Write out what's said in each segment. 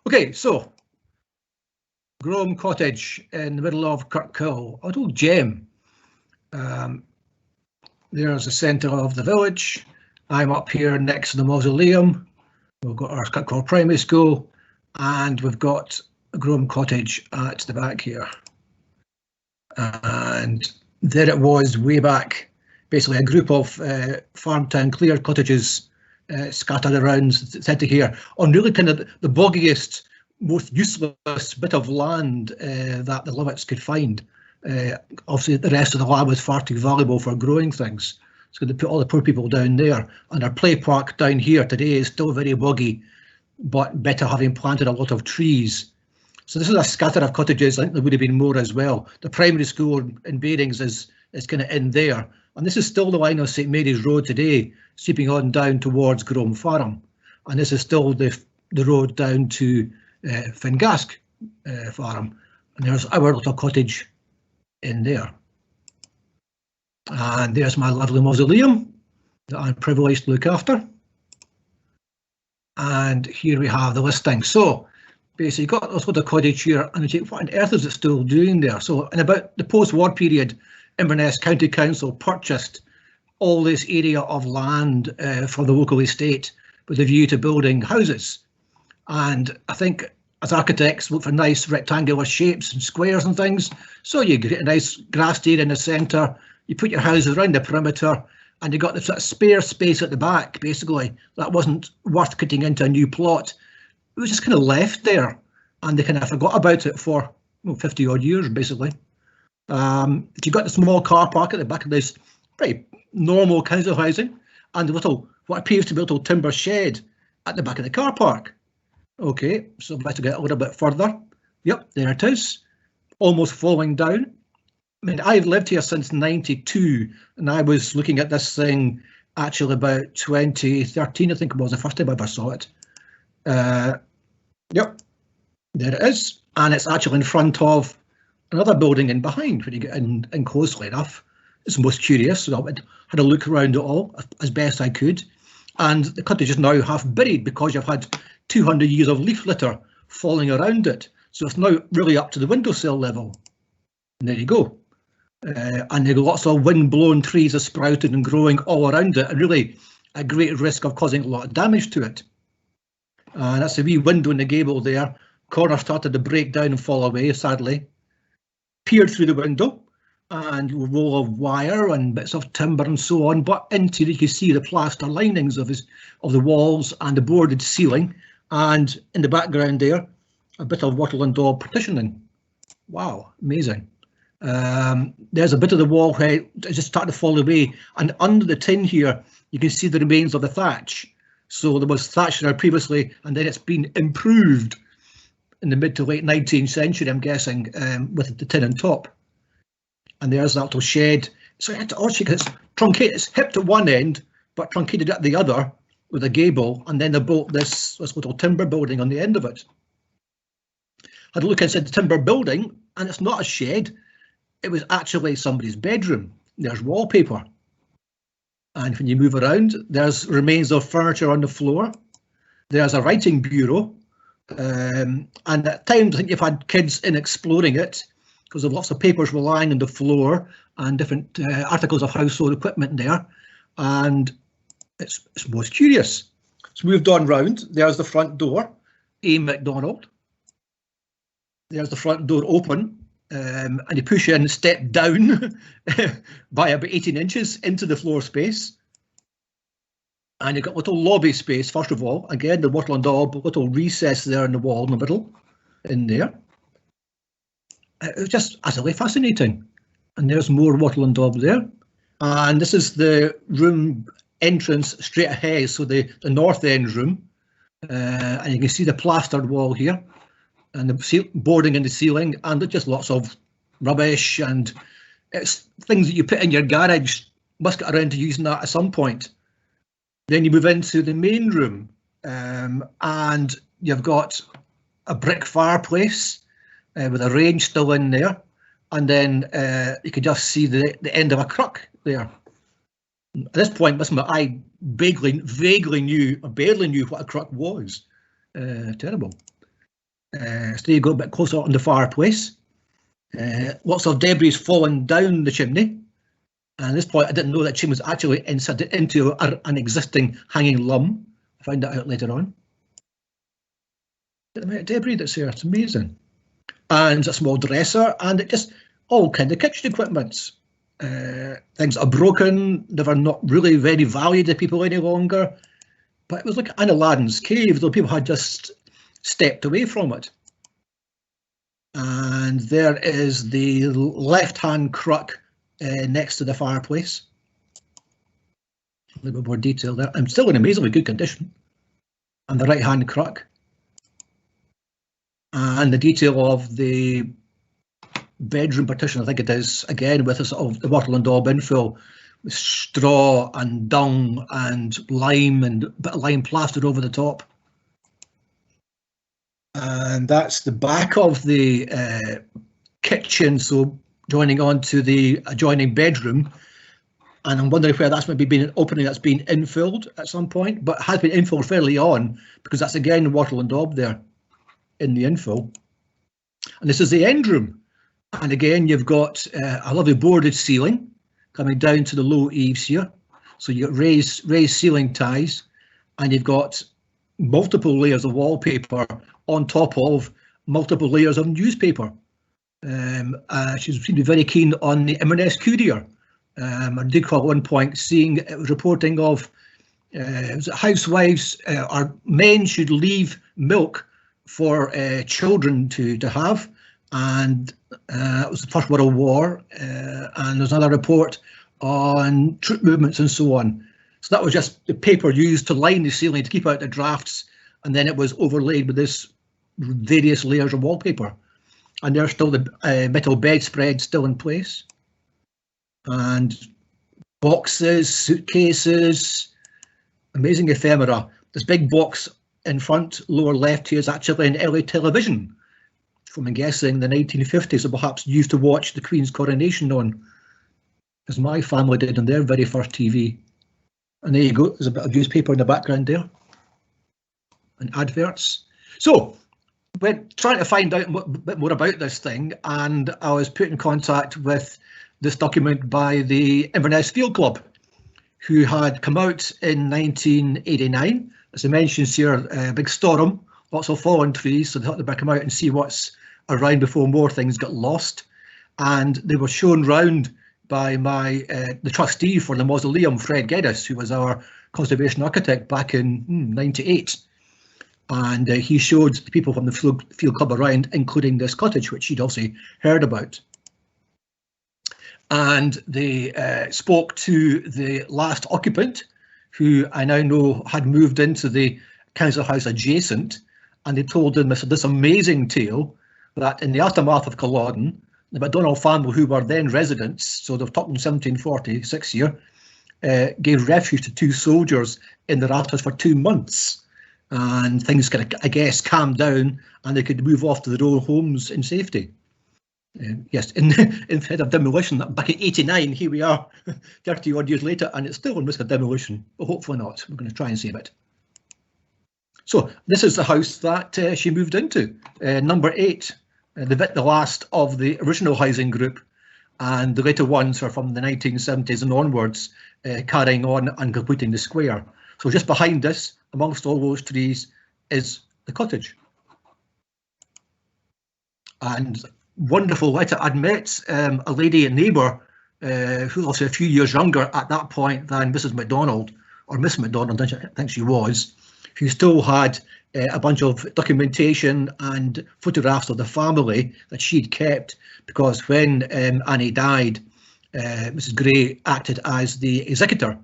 Okay, so Groam Cottage in the middle of Kirkhill, a little gem. There's the centre of the village. I'm up here next to the mausoleum. We've got our Kirkhill Primary School, and we've got Groam Cottage at the back here. And there it was way back, basically a group of farmtown cleared cottages scattered around centre here on really kind of the boggiest, most useless bit of land that the Lovets could find. Obviously, the rest of the land was far too valuable for growing things, so they put all the poor people down there. And our play park down here today is still very boggy, but better having planted a lot of trees. So this is a scatter of cottages. I think there would have been more as well. The primary school in Bearings is kind of in there, and this is still the line of St Mary's Road today, sweeping on down towards Groam Farm, and this is still the road down to Fingask Farm, and there's our little cottage in there. And there's my lovely mausoleum that I'm privileged to look after. And here we have the listing. So basically you've got this little cottage here, and you think, what on earth is it still doing there? So in about the post-war period, Inverness County Council purchased all this area of land from the local estate with a view to building houses. And I think as architects look for nice rectangular shapes and squares and things, so you get a nice grassed area in the centre, you put your houses around the perimeter, and you got this sort of spare space at the back, basically, that wasn't worth cutting into a new plot. It was just kind of left there, and they kind of forgot about it for 50 odd years, basically. You've got the small car park at the back of this pretty normal council housing, and the little, what appears to be a little timber shed at the back of the car park. Okay, so let's get a little bit further. Yep, there it is, almost falling down. I mean, I've lived here since '92, and I was looking at this thing actually about 2013, I think it was the first time I ever saw it. Yep, there it is, and it's actually in front of another building in behind when you get in closely enough. It's most curious, so I had a look around it all as best I could, and the cottage is now half buried because you've had 200 years of leaf litter falling around it, so it's now really up to the windowsill level. And there you go. And there are lots of wind-blown trees are sprouted and growing all around it, and really a great risk of causing a lot of damage to it. And that's a wee window in the gable there. Corner started to break down and fall away, sadly. Peered through the window, and a roll of wire and bits of timber and so on, but into you can see the plaster linings of the walls and the boarded ceiling, and in the background there, a bit of wattle and daub partitioning. Wow, amazing. There's a bit of the wall where it's just starting to fall away, and under the tin here you can see the remains of the thatch. So there was thatch there previously, and then it's been improved in the mid to late 19th century, I'm guessing, with the tin on top. And there's that little shed. So it's truncated, it's hipped at one end, but truncated at the other with a gable, and then they built this little timber building on the end of it. Had a look inside the timber building, and it's not a shed. It was actually somebody's bedroom. There's wallpaper. And when you move around, there's remains of furniture on the floor. There's a writing bureau. And at times, I think you've had kids in exploring it because of lots of papers were lying on the floor and different articles of household equipment there. And it's most curious. It's moved on round. There's the front door, A. McDonald. There's the front door open. And you push in and step down by about 18 inches into the floor space. And you've got a little lobby space, first of all. Again, the wattle and daub, little recess there in the wall in the middle, in there. It was just utterly fascinating. And there's more wattle and daub there. And this is the room entrance straight ahead, so the north end room. And you can see the plastered wall here, and the boarding in the ceiling, and just lots of rubbish, and it's things that you put in your garage. Must get around to using that at some point. Then you move into the main room, and you've got a brick fireplace with a range still in there, and then you can just see the end of a crook there. At this point, I vaguely knew, or barely knew what a crook was. Terrible. So there you go, a bit closer on the fireplace. Lots of debris falling down the chimney. And at this point, I didn't know that chimney was actually inserted into an existing hanging lum. I found that out later on. The amount of debris that's there, it's amazing. And a small dresser, and it just all kind of kitchen equipment. Things are broken, they were not really very valued to people any longer. But it was like an Aladdin's cave, though people had just stepped away from it. And there is the left-hand crook next to the fireplace. A little bit more detail there. I'm still in amazingly good condition. And the right-hand crook. And the detail of the bedroom partition, I think it is, again with a sort of the wattle and daub infill, with straw and dung and lime and a bit of lime plastered over the top. And that's the back of the kitchen, so joining on to the adjoining bedroom. And I'm wondering where that's maybe been an opening that's been infilled at some point, but has been infilled fairly on, because that's again wattle and daub there in the infill. And this is the end room. And again, you've got a lovely boarded ceiling coming down to the low eaves here. So you've got raised ceiling ties, and you've got multiple layers of wallpaper on top of multiple layers of newspaper. She seemed to be very keen on the Inverness Courier. I did call at one point seeing it was reporting of housewives or men should leave milk for children to have, and it was the First World War, and there's another report on troop movements and so on. So that was just the paper used to line the ceiling to keep out the drafts, and then it was overlaid with this various layers of wallpaper. And there's still the metal bedspread still in place, and boxes, suitcases, amazing ephemera. This big box in front, lower left here, is actually an early television from, I'm guessing, the 1950s, or perhaps used to watch the Queen's coronation on, as my family did on their very first TV. And there you go, there's a bit of newspaper in the background there, and adverts. So we're trying to find out a bit more about this thing, and I was put in contact with this document by the Inverness Field Club, who had come out in 1989. As I mentioned here, a big storm, lots of fallen trees, so they thought they'd better come out and see what's around before more things got lost. And they were shown round by the trustee for the mausoleum, Fred Geddes, who was our conservation architect back in '98. And he showed the people from the field club around, including this cottage, which he'd obviously heard about. And they spoke to the last occupant, who I now know had moved into the council house adjacent, and they told him this amazing tale that in the aftermath of Culloden, the MacDonald family, who were then residents, so they're talking 1746 here, gave refuge to 2 soldiers in the Rathhouse for 2 months. And things kind of, I guess, calmed down, and they could move off to their own homes in safety. Yes, instead of demolition, back in '89, here we are, 30 odd years later, and it's still in risk of demolition. But hopefully not. We're going to try and save it. So this is the house that she moved into, number 8, the last of the original housing group, and the later ones are from the 1970s and onwards, carrying on and completing the square. So just behind us, amongst all those trees, is the cottage. And wonderful letter. I'd met a lady, a neighbour, who was also a few years younger at that point than Mrs. MacDonald, or Miss MacDonald, I think she was, who still had a bunch of documentation and photographs of the family that she'd kept, because when Annie died, Mrs. Gray acted as the executor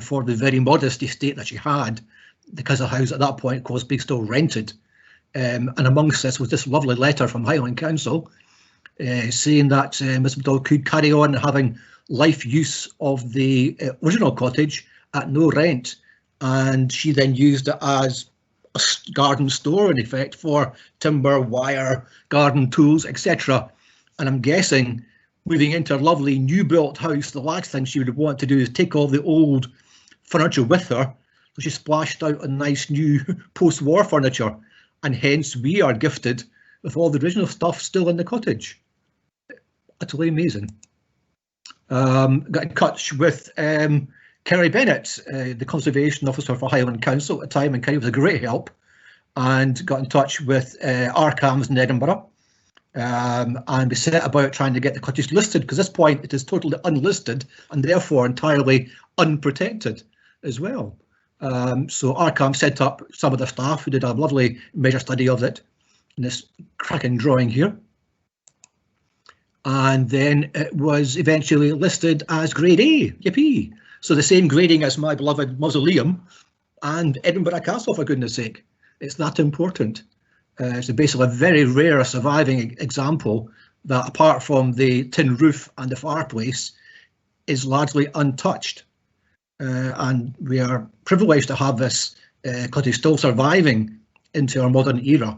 for the very modest estate that she had, because the house at that point, of course, being still rented. And amongst this was this lovely letter from Highland Council saying that Miss MacDonald could carry on having life use of the original cottage at no rent, and she then used it as a garden store, in effect, for timber, wire, garden tools, etc. And I'm guessing, moving into a lovely new built house, the last thing she would want to do is take all the old furniture with her. So she splashed out a nice new post-war furniture. and hence we are gifted with all the original stuff still in the cottage. Utterly amazing. Got in touch with Kerry Bennett, the Conservation Officer for Highland Council at the time, and Kerry was a great help, and got in touch with Arkhams in Edinburgh. And we set about trying to get the cottage listed, because at this point it is totally unlisted and therefore entirely unprotected as well. So Arkham set up some of the staff who did a lovely measure study of it in this cracking drawing here. And then it was eventually listed as Grade A, yippee. So the same grading as my beloved mausoleum and Edinburgh Castle, for goodness sake. It's that important. It's basically a very rare surviving example that, apart from the tin roof and the fireplace, is largely untouched. And we are privileged to have this cottage still surviving into our modern era.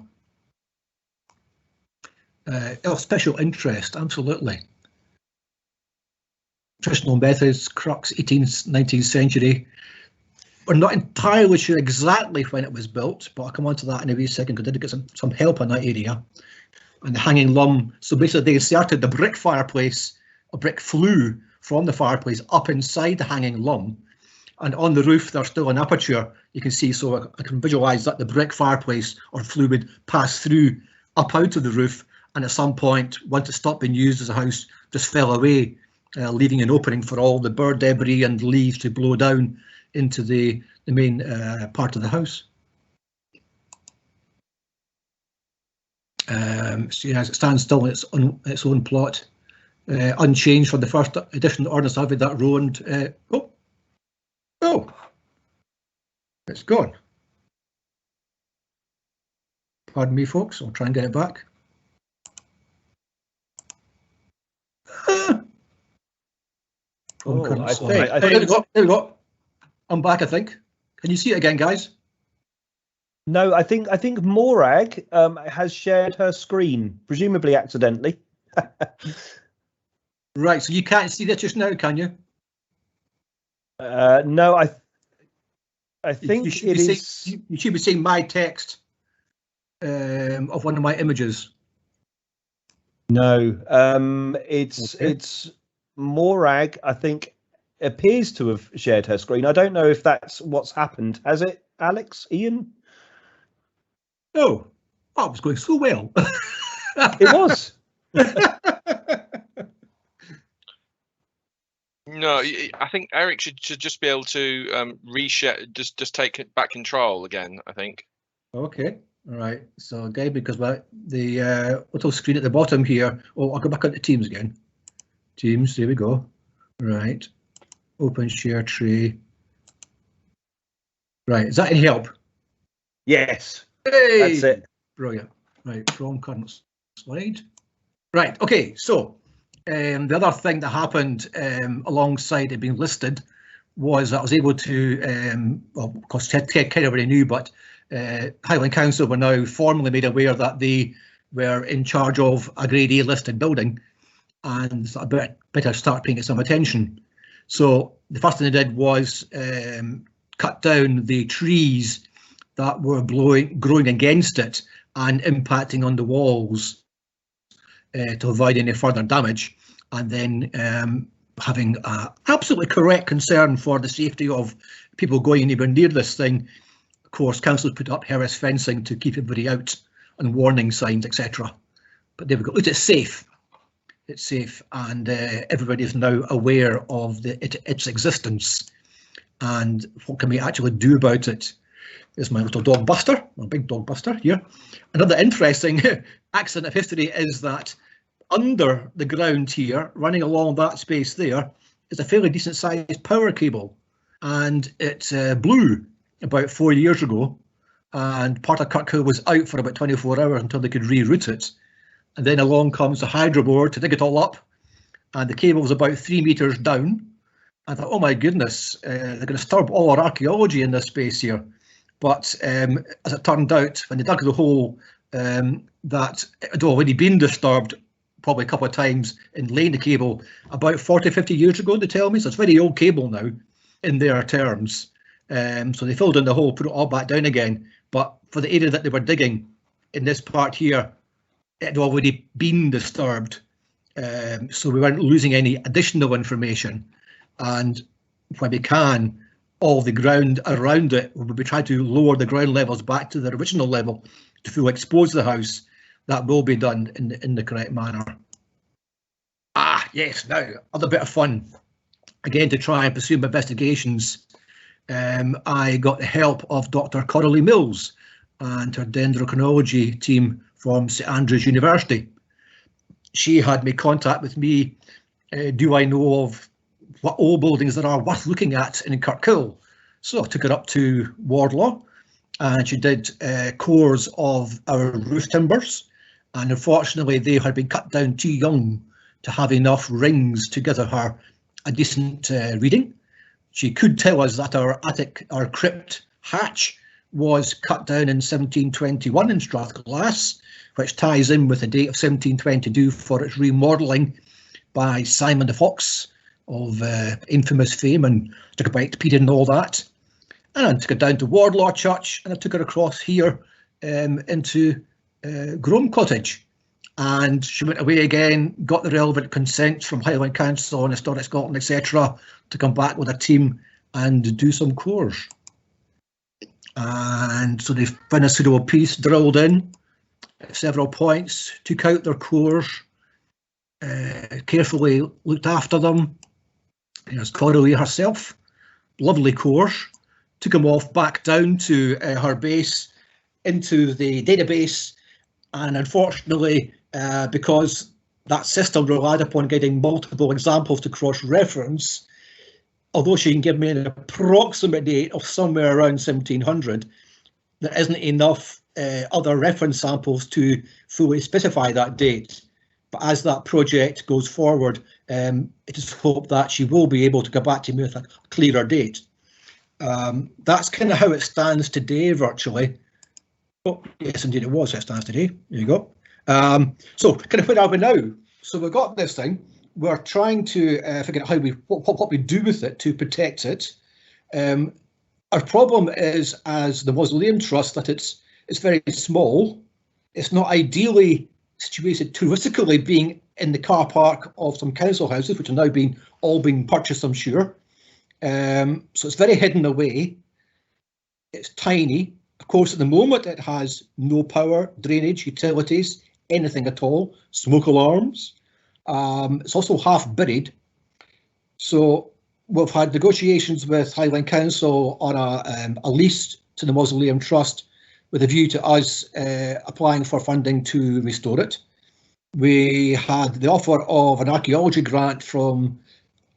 Of special interest, absolutely. Traditional methods, crux, 18th, 19th century. We're not entirely sure exactly when it was built, but I'll come on to that in a wee second, because I did get some help in that area. And the hanging lum, so basically they inserted the brick fireplace, a brick flue from the fireplace up inside the hanging lum. And on the roof there's still an aperture you can see, so I can visualise that the brick fireplace or flue would pass through up out of the roof, and at some point, once it stopped being used as a house, just fell away, leaving an opening for all the bird debris and leaves to blow down into the main part of the house. So yeah, as it stands still in its own plot, unchanged from the first edition of Ordnance Survey, that row and oh, it's gone. Pardon me, folks. I'll try and get it back. There we go. There we go. I'm back, I think. Can you see it again, guys? No, I think Morag has shared her screen, presumably accidentally. Right, so you can't see that just now, can you? No, I think you should be seeing my text of one of my images. No, it's Morag, I think, appears to have shared her screen. I don't know if that's what's happened. Has it, Alex? Ian? Oh, that was going so well. It was. No, I think Eric should just be able to reshare, just take back control again, I think. Okay, all right. So again, because the little screen at the bottom here, oh, I'll go back onto Teams again. Teams, there we go. Right, open share tray. Right, is that any help? Yes. Hey, that's it. Brilliant. Right, from current slide. Right, okay, so the other thing that happened alongside it being listed was that I was able to, well, of course, Ted kind of already knew, but Highland Council were now formally made aware that they were in charge of a Grade A listed building, and so I better start paying it some attention. So the first thing they did was cut down the trees that were growing against it and impacting on the walls to avoid any further damage, and then having absolutely correct concern for the safety of people going anywhere near this thing. Of course, council put up Harris fencing to keep everybody out and warning signs, etc. But there we go. It's safe. It's safe, and everybody is now aware of its existence and what can we actually do about it. There's my little dog Buster, my big dog Buster here. Another interesting accident of history is that under the ground here, running along that space there, is a fairly decent sized power cable, and it blew about 4 years ago, and part of Kirkhill was out for about 24 hours until they could reroute it. And then along comes the hydro board to dig it all up, and the cable was about 3 meters down. I thought, oh my goodness, they're going to disturb all our archaeology in this space here. But as it turned out, when they dug the hole, that it had already been disturbed probably a couple of times in laying the cable about 40, 50 years ago, they tell me. So it's very old cable now in their terms. So they filled in the hole, put it all back down again. but for the area that they were digging in this part here, it had already been disturbed, so we weren't losing any additional information. And when we can, all the ground around it, we will be trying to lower the ground levels back to their original level to fully expose the house. That will be done in the correct manner. Yes, now, other bit of fun. Again, to try and pursue my investigations, I got the help of Dr. Coralie Mills and her dendrochronology team from St Andrews University. She had made contact with me. Do I know of what old buildings there are worth looking at in Kirkhill? So I took her up to Wardlaw, and she did cores of our roof timbers, and unfortunately they had been cut down too young to have enough rings to give her a decent reading. She could tell us that our attic, our crypt hatch, was cut down in 1721 in Strathglass, which ties in with the date of 1722 for its remodelling by Simon the Fox of infamous fame, and took a bite to Peter and all that. And I took her down to Wardlaw Church, and I took her across here into Groam Cottage. And she went away again, got the relevant consent from Highland Council and Historic Scotland, etc., to come back with a team and do some cores. And so they found a suitable piece, drilled in at several points, took out their cores, carefully looked after them. There's Coralie herself, lovely cores, took them off back down to her base, into the database, and unfortunately, because that system relied upon getting multiple examples to cross-reference, although she can give me an approximate date of somewhere around 1700, there isn't enough other reference samples to fully specify that date. But as that project goes forward, it is hoped that she will be able to go back to me with a clearer date. That's kind of how it stands today, virtually. Oh, yes, indeed, it was how it stands today. There you go. So, kind of where are we now? So we've got this thing. We're trying to figure out how what we do with it to protect it. Our problem is, as the Mausoleum Trust, that it's very small. It's not ideally situated touristically, being in the car park of some council houses, which are now all being purchased, I'm sure. So it's very hidden away. It's tiny. Of course, at the moment, it has no power, drainage, utilities, anything at all, smoke alarms. It's also half buried. So we've had negotiations with Highland Council on a lease to the Mausoleum Trust with a view to us applying for funding to restore it. We had the offer of an archaeology grant from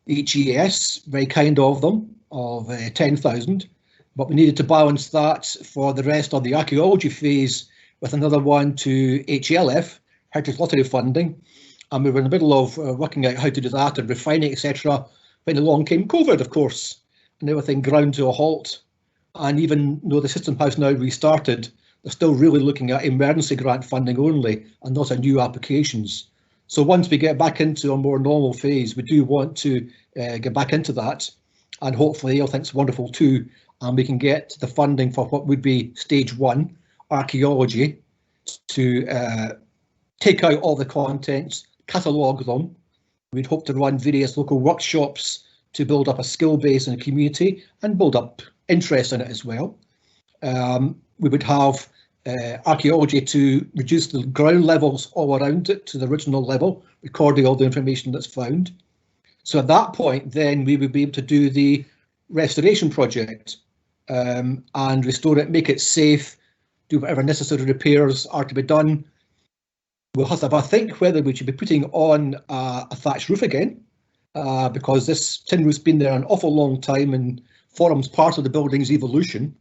HES, very kind of them, of 10,000, but we needed to balance that for the rest of the archaeology phase with another one to HLF, Heritage Lottery funding, and we were in the middle of working out how to do that and refining, etc. When along came COVID, of course, and everything ground to a halt. And even though the system has now restarted, they're still really looking at emergency grant funding only and not at new applications. So once we get back into a more normal phase, we do want to get back into that, and hopefully everything's wonderful too, and we can get the funding for what would be stage 1, archaeology, to take out all the contents, catalogue them. We'd hope to run various local workshops to build up a skill base in the community and build up interest in it as well. We would have archaeology to reduce the ground levels all around it to the original level, recording all the information that's found. So at that point, then we would be able to do the restoration project and restore it, make it safe, do whatever necessary repairs are to be done. We'll have to think whether we should be putting on a thatched roof again, because this tin roof's been there an awful long time and forms part of the building's evolution.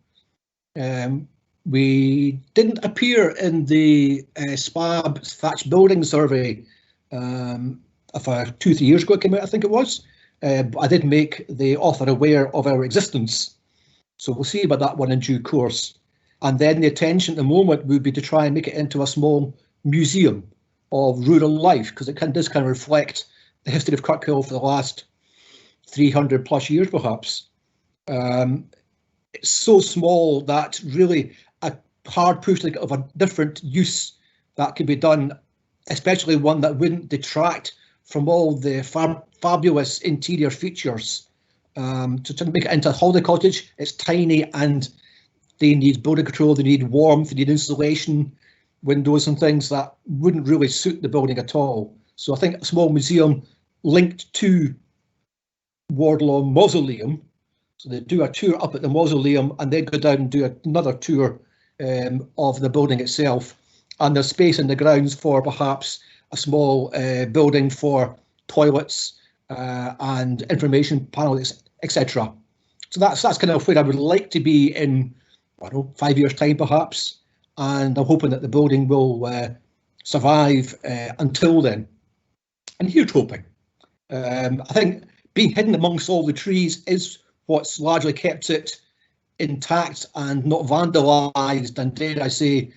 We didn't appear in the SPAB thatched building survey of 2-3 years ago it came out, I think it was. But I did make the author aware of our existence. So we'll see about that one in due course. And then the intention at the moment would be to try and make it into a small museum of rural life, because it does kind of reflect the history of Kirkhill for the last 300 plus years, perhaps. It's so small that really a hard push of a different use that could be done, especially one that wouldn't detract from all the fabulous interior features. To make it into a holiday cottage, it's tiny and they need building control, they need warmth, they need insulation, windows and things that wouldn't really suit the building at all. So I think a small museum linked to Wardlaw Mausoleum, so they do a tour up at the mausoleum and then go down and do another tour of the building itself. And there's space in the grounds for perhaps a small building for toilets and information panels, etc. So that's kind of where I would like to be in, I don't know, 5 years' time perhaps. And I'm hoping that the building will survive until then. And here's hoping. I think being hidden amongst all the trees is what's largely kept it intact and not vandalised and, dare I say,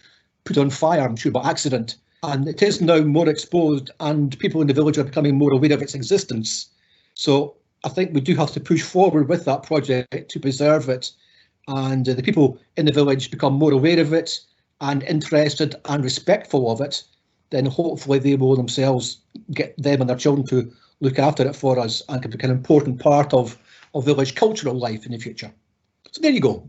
put on fire, I'm sure, by accident. And it is now more exposed and people in the village are becoming more aware of its existence. So I think we do have to push forward with that project to preserve it. And the people in the village become more aware of it and interested and respectful of it, then hopefully they will themselves get them and their children to look after it for us and can become an important part of village cultural life in the future. So there you go.